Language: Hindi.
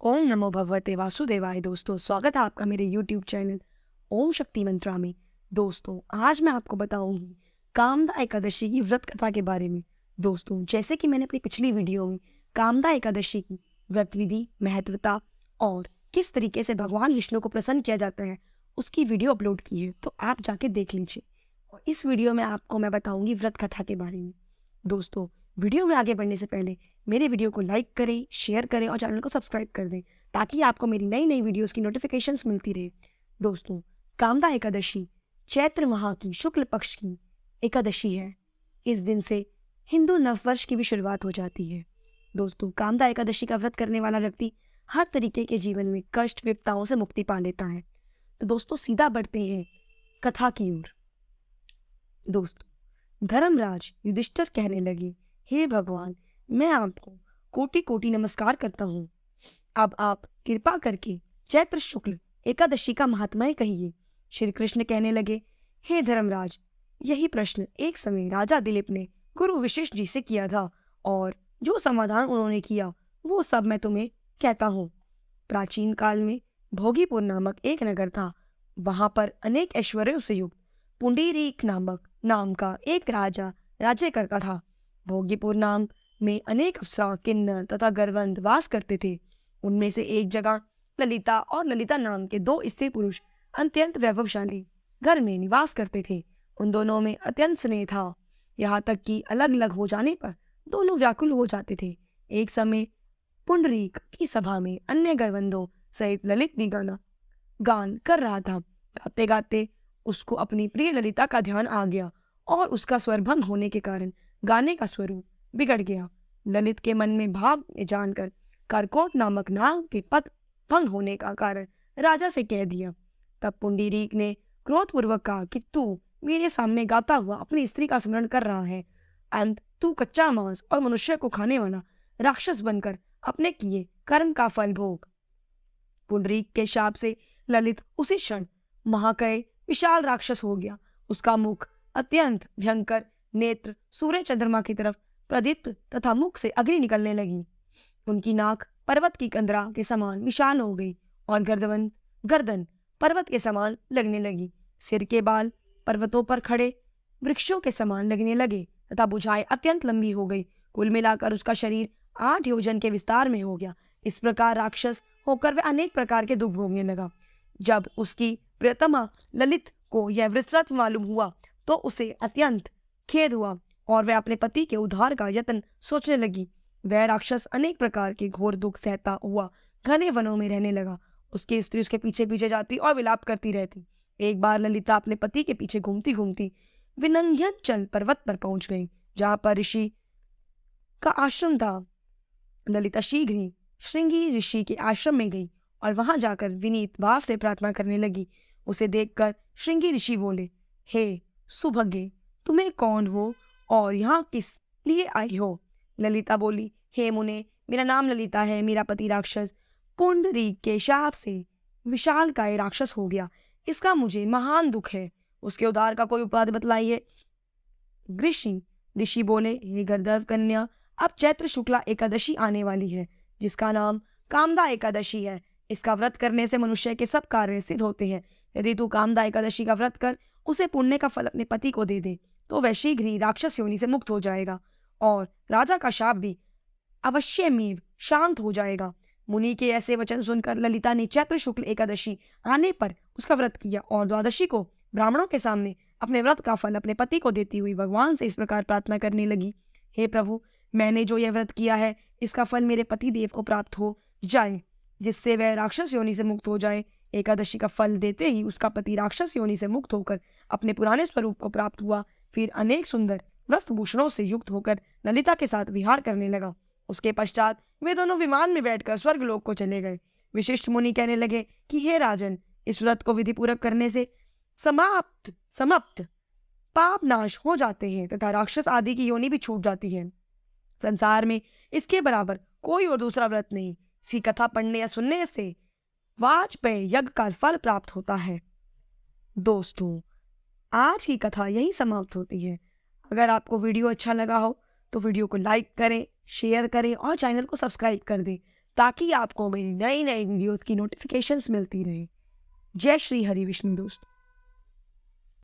ओम नमो भगवते वासुदेवाय। दोस्तों, स्वागत है आपका मेरे यूट्यूब चैनल ओम शक्ति मंत्रा में। दोस्तों, आज मैं आपको बताऊंगी कामदा एकादशी की व्रत कथा के बारे में। दोस्तों, जैसे कि मैंने अपनी पिछली वीडियो में कामदा एकादशी की व्रत विधि, महत्वता और किस तरीके से भगवान विष्णु को प्रसन्न किया जाता है उसकी वीडियो अपलोड की है, तो आप जाके देख लीजिए। और इस वीडियो में आपको मैं बताऊंगी व्रत कथा के बारे में। दोस्तों, वीडियो में आगे बढ़ने से पहले मेरे वीडियो को लाइक करें, शेयर करें और चैनल को सब्सक्राइब कर दें ताकि आपको मेरी नई नई वीडियोस की नोटिफिकेशंस मिलती रहे। दोस्तों, कामदा एकादशी चैत्र माह की शुक्ल पक्ष की एकादशी है। इस दिन से हिंदू नववर्ष की भी शुरुआत हो जाती है। दोस्तों, कामदा एकादशी का व्रत करने वाला व्यक्ति हर तरीके के जीवन में कष्ट विपदाओं से मुक्ति पा लेता है। तो दोस्तों, सीधा बढ़ते हैं कथा की ओर। दोस्तों, धर्मराज युधिष्ठिर कहने लगे, हे भगवान, मैं आपको कोटि कोटि नमस्कार करता हूँ। अब आप कृपा करके चैत्र शुक्ल एकादशी का महात्म्य कहिए। श्री कृष्ण कहने लगे, हे धर्मराज, यही प्रश्न एक समय राजा दिलीप ने गुरु वशिष्ठ जी से किया था और जो समाधान उन्होंने किया वो सब मैं तुम्हें कहता हूँ। प्राचीन काल में भोगीपुर नामक एक नगर था। वहां पर अनेक ऐश्वर्यों से युक्त पुंडरीक नामक नाम का एक राजा राज्य करता था। भोगीपुर नाम में अनेक अप्सरा, किन्नर तथा गरवंद वास करते थे। उनमें से एक जगह ललिता और ललिता नाम के दो स्त्री पुरुष अत्यंत वैभवशाली घर में निवास करते थे। उन दोनों में अत्यंत स्नेह था, यहाँ तक कि अलग अलग हो जाने पर दोनों व्याकुल हो जाते थे। एक समय पुंडरीक की सभा में अन्य गरवंदों सहित ललित भी गान कर रहा था। गाते गाते उसको अपनी प्रिय ललिता का ध्यान आ गया और उसका स्वर भंग होने के कारण गाने का स्वरूप बिगड़ गया। ललित के मन में भाव में जानकर करकोट नामक नाग के पद भंग होने का कारण राजा से कह दिया। तब पुंडरीक ने क्रोधपूर्वक कहा कि तू मेरे सामने गाता हुआ अपनी स्त्री का स्मरण कर रहा है। अंत तू कच्चा मांस और मनुष्य को खाने वाला राक्षस बनकर अपने किए कर्म का फल भोग। पुंडरीक के शाप से ललित उसी क्षण महाकाय विशाल राक्षस हो गया। उसका मुख अत्यंत भयंकर, नेत्र सूर्य चंद्रमा की तरफ प्रदीप्त तथा मुख से अग्नि निकलने लगी। उनकी नाक पर्वत की कंदरा के समान विशाल हो गई और गर्दन पर्वत के समान लगने लगी। सिर के बाल पर्वतों पर खड़े वृक्षों के समान लगने लगे तथा भुजाएं अत्यंत लंबी हो गई। कुल मिलाकर उसका शरीर 8 योजन के विस्तार में हो गया। इस प्रकार राक्षस होकर वह अनेक प्रकार के दुख भोगने लगा। जब उसकी प्रियतमा ललित को यह विस्तृत मालूम हुआ तो उसे अत्यंत खेद हुआ और वह अपने पति के उद्धार का यत्न सोचने लगी। वह राक्षस अनेक प्रकार के घोर दुख सहता हुआ घने वनों में रहने लगा। उसकी स्त्री उसके पीछे पीछे जाती और विलाप करती रहती। एक बार ललिता अपने पति के पीछे घूमती घूमती विंध्याचल पर्वत पर पहुंच गई, जहां पर ऋषि का आश्रम था। ललिता शीघ्र ही श्रृंगी ऋषि के आश्रम में गई और वहां जाकर विनीत भाव से प्रार्थना करने लगी। उसे देखकर श्रृंगी ऋषि बोले, हे सुभगे, तुम्हें कौन हो और यहाँ किस लिए आई हो? ललिता बोली, हे मुने, मेरा नाम ललिता है। मेरा पति राक्षस पुंडरीक के शाप से विशाल काय राक्षस हो गया। इसका मुझे महान दुख है। उसके उद्धार का कोई उपाय बतलाइए। ऋषि बोले, हे गर्दभ कन्या, अब चैत्र शुक्ला एकादशी आने वाली है, जिसका नाम कामदा एकादशी है। इसका व्रत करने से मनुष्य के सब कार्य सिद्ध होते हैं। यदि तू कामदा एकादशी का व्रत कर उसे पुण्य का फल अपने पति को दे दे तो वह शीघ्र ही राक्षस योनि से मुक्त हो जाएगा और राजा का शाप भी अवश्यमेव शांत हो जाएगा। मुनि के ऐसे वचन सुनकर ललिता ने चैत्र शुक्ल एकादशी आने पर उसका व्रत किया और द्वादशी को ब्राह्मणों के सामने अपने व्रत का फल अपने पति को देती हुई भगवान से इस प्रकार प्रार्थना करने लगी, हे प्रभु, मैंने जो यह व्रत किया है इसका फल मेरे पति देव को प्राप्त हो जाए, जिससे वह राक्षस योनि से मुक्त हो जाए। एकादशी का फल देते ही उसका पति राक्षस योनि से मुक्त होकर अपने पुराने स्वरूप को प्राप्त हुआ। फिर अनेक सुंदर वस्त्रभूषणों से युक्त होकर ललिता के साथ विहार करने लगा। उसके पश्चात वे दोनों विमान में बैठकर स्वर्गलोक को चले गए। विशिष्ट मुनि कहने लगे कि हे राजन, इस व्रत को विधि पूर्वक करने से समाप्त पाप नाश हो जाते हैं तथा राक्षस आदि की योनि भी छूट जाती है। संसार में इसके बराबर कोई और दूसरा व्रत नहीं। इसी कथा पढ़ने या सुनने से वाजपेयी यज्ञ का फल प्राप्त होता है। दोस्तों, आज की कथा यही समाप्त होती है। अगर आपको वीडियो अच्छा लगा हो तो वीडियो को लाइक करें, शेयर करें और चैनल को सब्सक्राइब कर दें ताकि आपको मेरी नई नई वीडियोस की नोटिफिकेशंस मिलती रहे। जय श्री हरि विष्णु दोस्त।